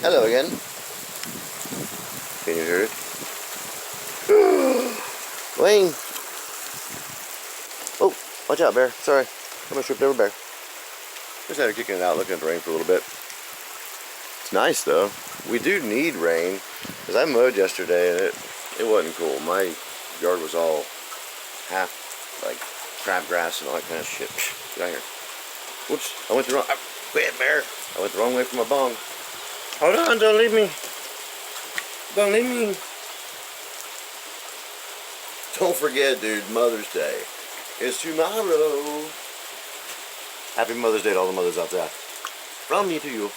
Hello again. Can you hear it? Wayne! Oh, watch out, bear. Sorry. I'm gonna trip over bear. Just had her kicking it out, looking at the rain for a little bit. It's nice though. We do need rain, because I mowed yesterday and it wasn't cool. My yard was all half like crabgrass and all that kind of shit. Get out here. Whoops, I went the wrong, quit, bear. I went the wrong way for my bong. Hold on, don't leave me. Don't leave me. Don't forget, dude, Mother's Day is tomorrow. Happy Mother's Day to all the mothers out there. From me to you.